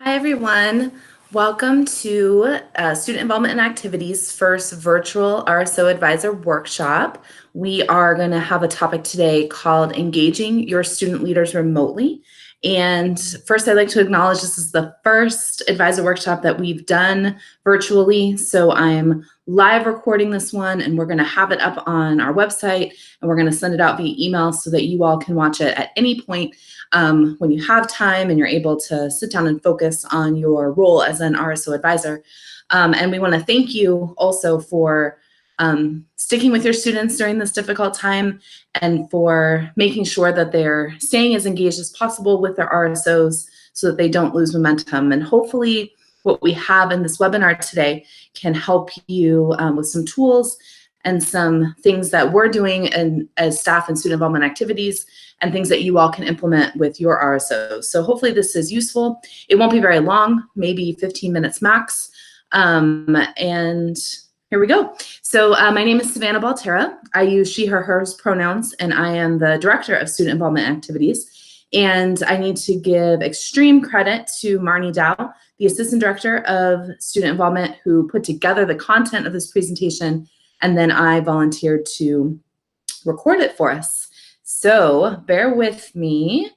Hi, everyone. Welcome to Student Involvement and Activities' first virtual RSO Advisor Workshop. We are going to have a topic today called Engaging Your Student Leaders Remotely. And first, I'd like to acknowledge this is the first advisor workshop that we've done virtually. So I'm live recording this one, and we're going to have it up on our website, and we're going to send it out via email so that you all can watch it at any point when you have time and you're able to sit down and focus on your role as an RSO advisor. And we want to thank you also for sticking with your students during this difficult time and for making sure that they're staying as engaged as possible with their RSOs so that they don't lose momentum. And hopefully what we have in this webinar today can help you with some tools and some things that we're doing as staff and student involvement activities and things that you all can implement with your RSOs. So hopefully this is useful. It won't be very long, maybe 15 minutes max. And here we go. So my name is Savannah Baltera. I use she, her, hers pronouns, and I am the Director of Student Involvement Activities. And I need to give extreme credit to Marnie Dow, the Assistant Director of Student Involvement, who put together the content of this presentation, and then I volunteered to record it for us. So bear with me,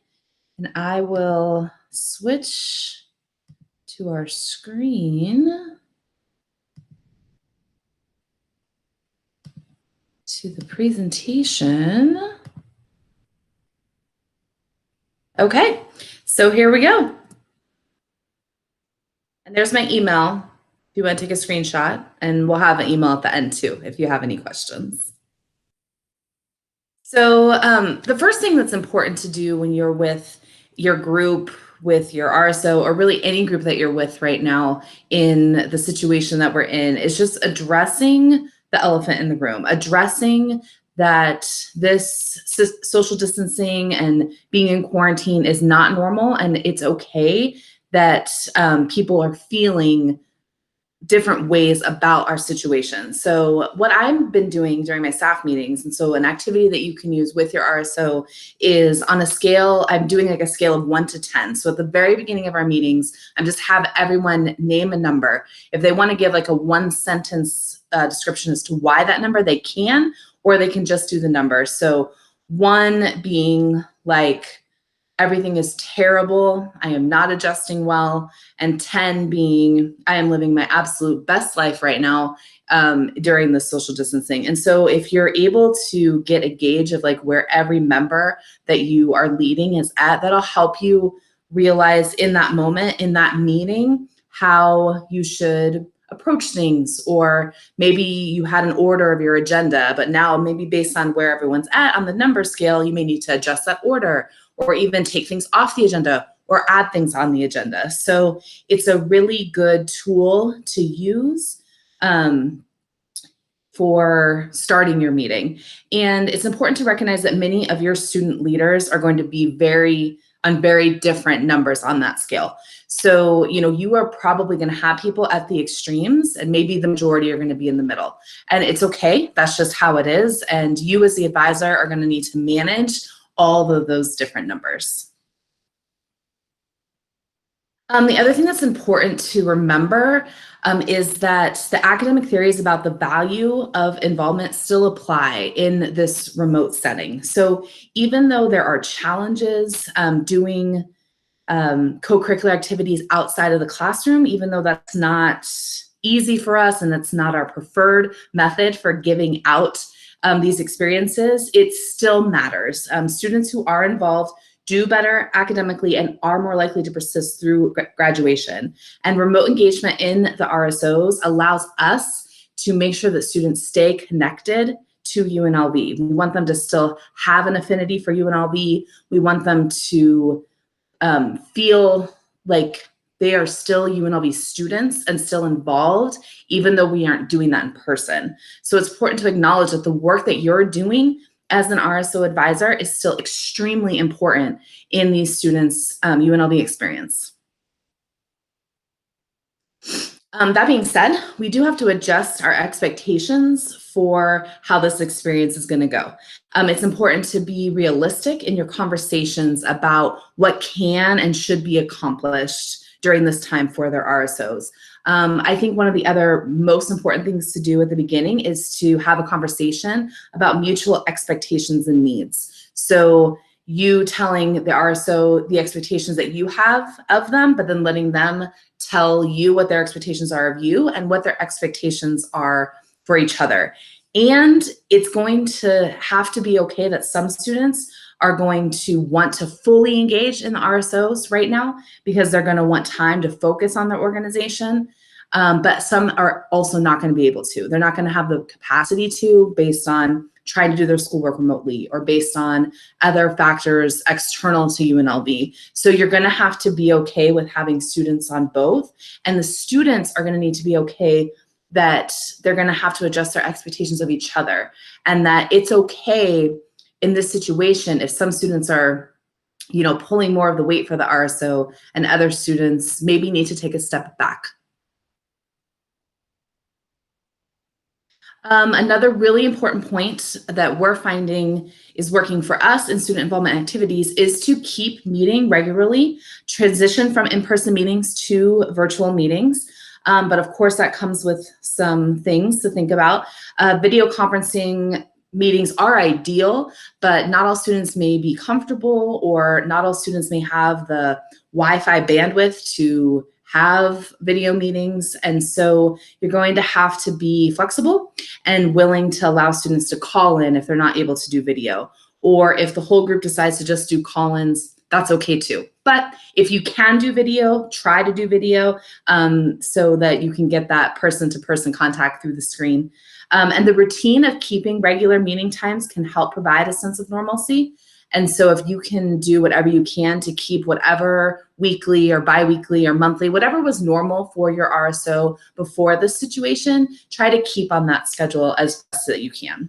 and I will switch to our screen to the presentation. Okay, so here we go. And there's my email if you want to take a screenshot, and we'll have an email at the end too if you have any questions. So the first thing that's important to do when you're with your group, with your RSO, or really any group that you're with right now in the situation that we're in, is just addressing the elephant in the room, addressing that this social distancing and being in quarantine is not normal, and it's okay that people are feeling different ways about our situation. So what I've been doing during my staff meetings, and so an activity that you can use with your RSO is on a scale, I'm doing like a scale of 1 to 10. So at the very beginning of our meetings, I'm just have everyone name a number. If they want to give like a 1-sentence description as to why that number, they can, or they can just do the number. So 1 being like, everything is terrible, I am not adjusting well, and 10 being, I am living my absolute best life right now during the social distancing. And so if you're able to get a gauge of like where every member that you are leading is at, that'll help you realize in that moment, in that meeting, how you should approach things. Or maybe you had an order of your agenda, but now maybe based on where everyone's at on the number scale, you may need to adjust that order, or even take things off the agenda or add things on the agenda. So it's a really good tool to use for starting your meeting. And it's important to recognize that many of your student leaders are going to be on very different numbers on that scale. So, you are probably going to have people at the extremes, and maybe the majority are going to be in the middle. And it's okay. That's just how it is. And you as the advisor are going to need to manage all of those different numbers. The other thing that's important to remember is that the academic theories about the value of involvement still apply in this remote setting. So even though there are challenges doing co-curricular activities outside of the classroom, even though that's not easy for us and that's not our preferred method for giving out these experiences, it still matters. Students who are involved do better academically and are more likely to persist through graduation. And remote engagement in the RSOs allows us to make sure that students stay connected to UNLV. We want them to still have an affinity for UNLV. We want them to feel like they are still UNLV students and still involved, even though we aren't doing that in person. So it's important to acknowledge that the work that you're doing as an RSO advisor is still extremely important in these students' UNLV experience. That being said, we do have to adjust our expectations for how this experience is going to go. It's important to be realistic in your conversations about what can and should be accomplished during this time for their RSOs. I think one of the other most important things to do at the beginning is to have a conversation about mutual expectations and needs. So you telling the RSO the expectations that you have of them, but then letting them tell you what their expectations are of you and what their expectations are for each other. And it's going to have to be okay that some students are going to want to fully engage in the RSOs right now because they're going to want time to focus on their organization. But some are also not going to be able to. They're not going to have the capacity to, based on trying to do their schoolwork remotely or based on other factors external to UNLV. So you're going to have to be okay with having students on both. And the students are going to need to be okay that they're going to have to adjust their expectations of each other, and that it's okay in this situation if some students are, you know, pulling more of the weight for the RSO and other students maybe need to take a step back. Another really important point that we're finding is working for us in student involvement activities is to keep meeting regularly, transition from in-person meetings to virtual meetings. But of course, that comes with some things to think about. Video conferencing meetings are ideal, but not all students may be comfortable, or not all students may have the Wi-Fi bandwidth to have video meetings. And so you're going to have to be flexible and willing to allow students to call in if they're not able to do video. Or if the whole group decides to just do call-ins, that's okay too. But if you can do video, try to do video so that you can get that person-to-person contact through the screen. And the routine of keeping regular meeting times can help provide a sense of normalcy. And so if you can do whatever you can to keep whatever weekly or biweekly or monthly, whatever was normal for your RSO before this situation, try to keep on that schedule as best that you can.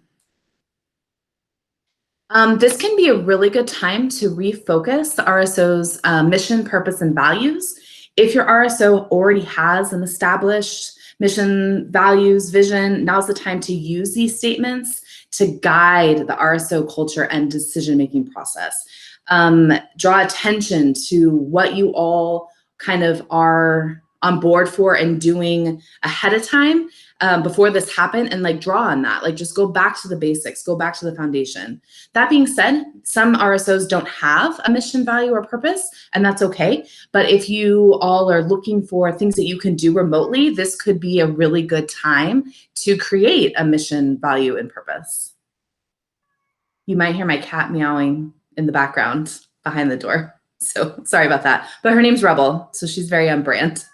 This can be a really good time to refocus the RSO's mission, purpose, and values. If your RSO already has an established mission, values, vision, now's the time to use these statements to guide the RSO culture and decision-making process. Draw attention to what you all kind of are on board for and doing ahead of time before this happened, and like draw on that. Like just go back to the basics, go back to the foundation. That being said, some RSOs don't have a mission, value, or purpose, and that's okay. But if you all are looking for things that you can do remotely, this could be a really good time to create a mission, value, and purpose. You might hear my cat meowing in the background behind the door. So sorry about that. But her name's Rebel, so she's very on brand.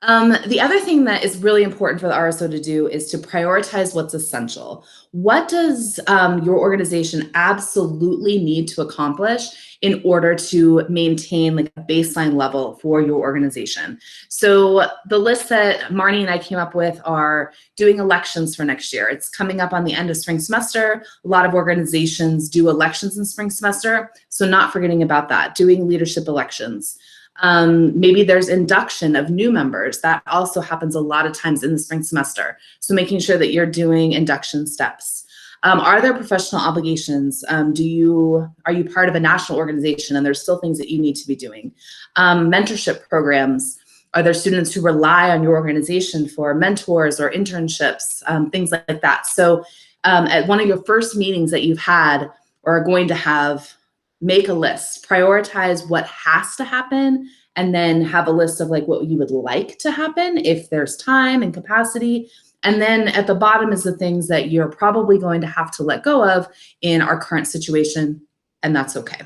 The other thing that is really important for the RSO to do is to prioritize what's essential. What does your organization absolutely need to accomplish in order to maintain like a baseline level for your organization? So the list that Marnie and I came up with are doing elections for next year. It's coming up on the end of spring semester. A lot of organizations do elections in spring semester, so not forgetting about that, doing leadership elections. Maybe there's induction of new members. That also happens a lot of times in the spring semester. So making sure that you're doing induction steps. Are there professional obligations? Are you part of a national organization and there's still things that you need to be doing? Mentorship programs. Are there students who rely on your organization for mentors or internships, things like that? So at one of your first meetings that you've had or are going to have, make a list, prioritize what has to happen, and then have a list of like what you would like to happen if there's time and capacity. And then at the bottom is the things that you're probably going to have to let go of in our current situation, and that's okay.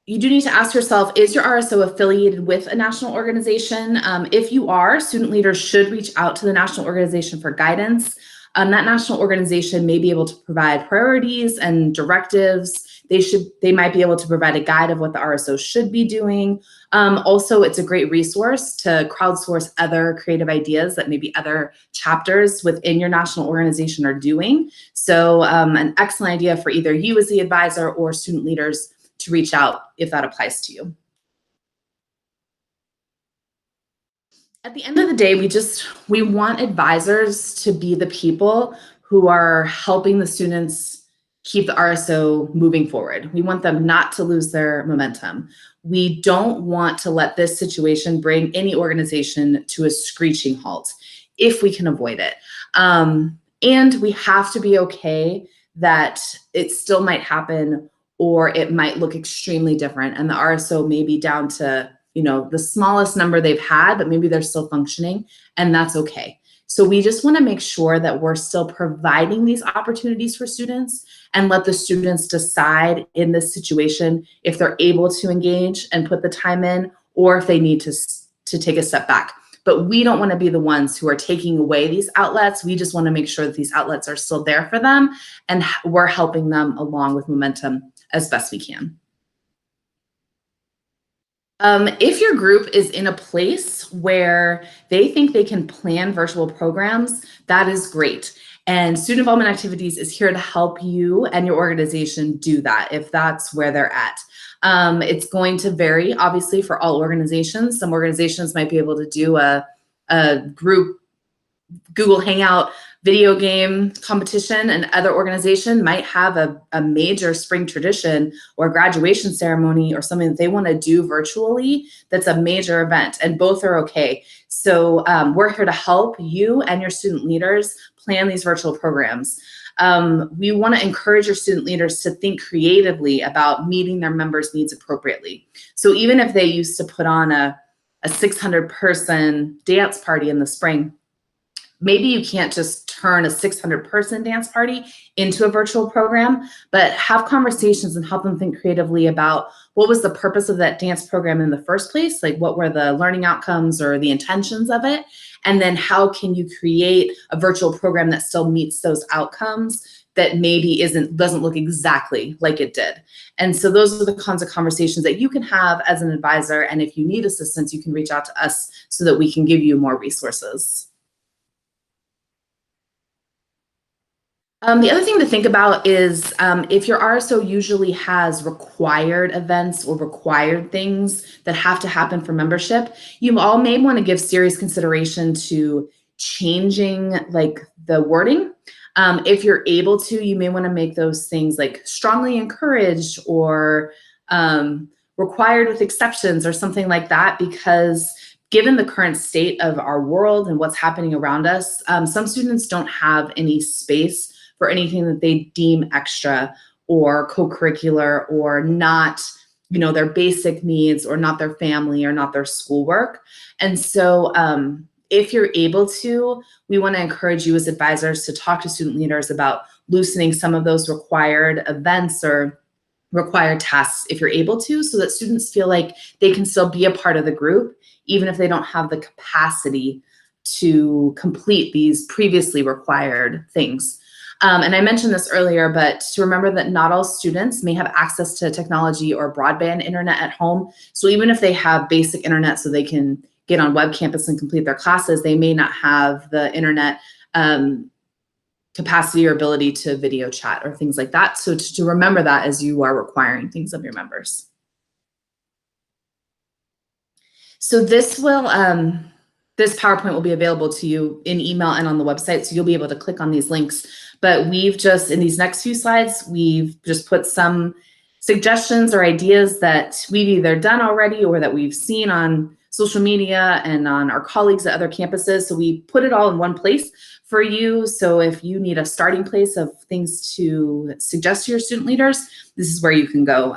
You do need to ask yourself, is your RSO affiliated with a national organization? If you are, student leaders should reach out to the national organization for guidance. That national organization may be able to provide priorities and directives. They might be able to provide a guide of what the RSO should be doing. Also, it's a great resource to crowdsource other creative ideas that maybe other chapters within your national organization are doing. So an excellent idea for either you as the advisor or student leaders to reach out if that applies to you. At the end of the day, we want advisors to be the people who are helping the students keep the RSO moving forward. We want them not to lose their momentum. We don't want to let this situation bring any organization to a screeching halt if we can avoid it. And we have to be okay that it still might happen, or it might look extremely different. And the RSO may be down to, the smallest number they've had, but maybe they're still functioning, and that's okay. So we just want to make sure that we're still providing these opportunities for students, and let the students decide in this situation if they're able to engage and put the time in, or if they need to take a step back. But we don't want to be the ones who are taking away these outlets. We just want to make sure that these outlets are still there for them, and we're helping them along with momentum as best we can. If your group is in a place where they think they can plan virtual programs, that is great. And Student Involvement Activities is here to help you and your organization do that if that's where they're at. It's going to vary, obviously, for all organizations. Some organizations might be able to do a group Google Hangout video game competition, and other organization might have a major spring tradition or graduation ceremony or something that they want to do virtually that's a major event, and both are okay. So we're here to help you and your student leaders plan these virtual programs. We want to encourage your student leaders to think creatively about meeting their members' needs appropriately. So even if they used to put on a 600-person dance party in the spring, maybe you can't just turn a 600-person dance party into a virtual program, but have conversations and help them think creatively about what was the purpose of that dance program in the first place, like what were the learning outcomes or the intentions of it, and then how can you create a virtual program that still meets those outcomes that maybe doesn't look exactly like it did. And so those are the kinds of conversations that you can have as an advisor, and if you need assistance, you can reach out to us so that we can give you more resources. The other thing to think about is if your RSO usually has required events or required things that have to happen for membership, you all may want to give serious consideration to changing like the wording. If you're able to, you may want to make those things like strongly encouraged or required with exceptions or something like that, because given the current state of our world and what's happening around us, some students don't have any space for anything that they deem extra or co-curricular or not, their basic needs, or not their family, or not their schoolwork. And so if you're able to, we want to encourage you as advisors to talk to student leaders about loosening some of those required events or required tasks if you're able to, so that students feel like they can still be a part of the group, even if they don't have the capacity to complete these previously required things. And I mentioned this earlier, but to remember that not all students may have access to technology or broadband internet at home. So even if they have basic internet so they can get on web campus and complete their classes, they may not have the internet capacity or ability to video chat or things like that. So to remember that as you are requiring things of your members. So this PowerPoint will be available to you in email and on the website, so you'll be able to click on these links. But we've just, in these next few slides, we've just put some suggestions or ideas that we've either done already or that we've seen on social media and on our colleagues at other campuses. So we put it all in one place for you. So if you need a starting place of things to suggest to your student leaders, this is where you can go.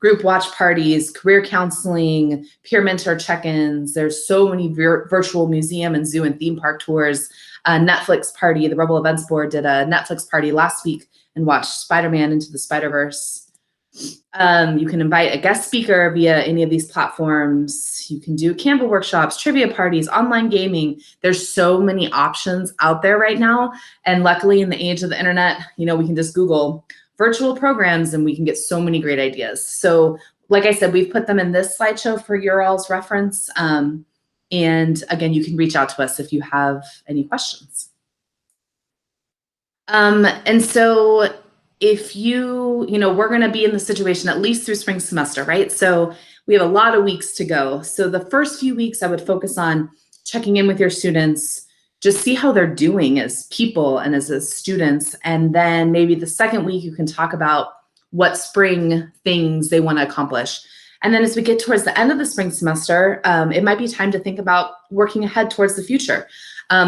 Group watch parties, career counseling, peer mentor check-ins. There's so many virtual museum and zoo and theme park tours. Netflix party, the Rebel Events Board did a Netflix party last week and watched Spider-Man Into the Spider-Verse. You can invite a guest speaker via any of these platforms. You can do Canva workshops, trivia parties, online gaming. There's so many options out there right now. And luckily in the age of the internet, we can just Google virtual programs and we can get so many great ideas. So like I said, we've put them in this slideshow for your all's reference. And again, you can reach out to us if you have any questions. And so if we're going to be in the situation at least through spring semester, right? So we have a lot of weeks to go. So the first few weeks I would focus on checking in with your students, just see how they're doing as people and as students. And then maybe the second week, you can talk about what spring things they want to accomplish. And then as we get towards the end of the spring semester, it might be time to think about working ahead towards the future.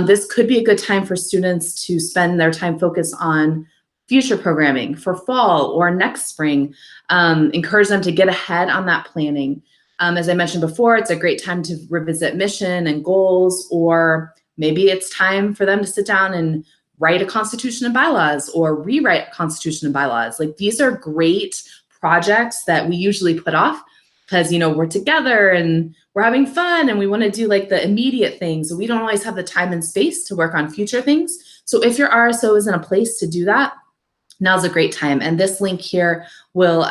This could be a good time for students to spend their time focused on future programming for fall or next spring. Encourage them to get ahead on that planning. As I mentioned before, it's a great time to revisit mission and goals, or maybe it's time for them to sit down and write a constitution and bylaws or rewrite a constitution and bylaws. Like, these are great projects that we usually put off because, you know, we're together and we're having fun and we want to do like the immediate things. So we don't always have the time and space to work on future things. So if your RSO is in a place to do that, now's a great time. And this link here will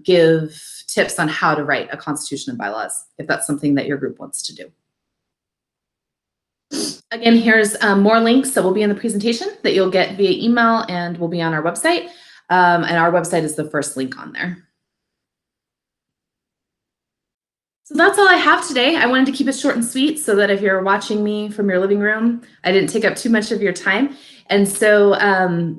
give tips on how to write a constitution and bylaws if that's something that your group wants to do. Again, here's more links that will be in the presentation that you'll get via email and will be on our website. And our website is the first link on there. So that's all I have today. I wanted to keep it short and sweet so that if you're watching me from your living room, I didn't take up too much of your time. And so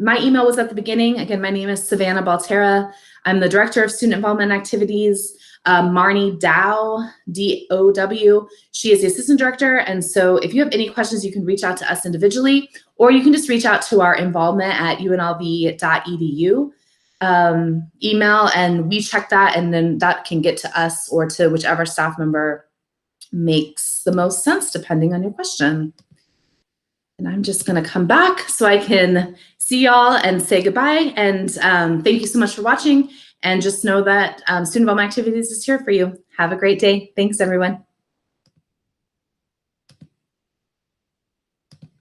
my email was at the beginning. Again, my name is Savannah Baltera. I'm the Director of Student Involvement Activities. Marnie Dow, D-O-W, she is the Assistant Director. And so if you have any questions, you can reach out to us individually, or you can just reach out to our involvement at unlv.edu email, and we check that, and then that can get to us or to whichever staff member makes the most sense depending on your question. And I'm just going to come back so I can see y'all and say goodbye. And thank you so much for watching. And just know that Student Involvement Activities is here for you. Have a great day. Thanks, everyone.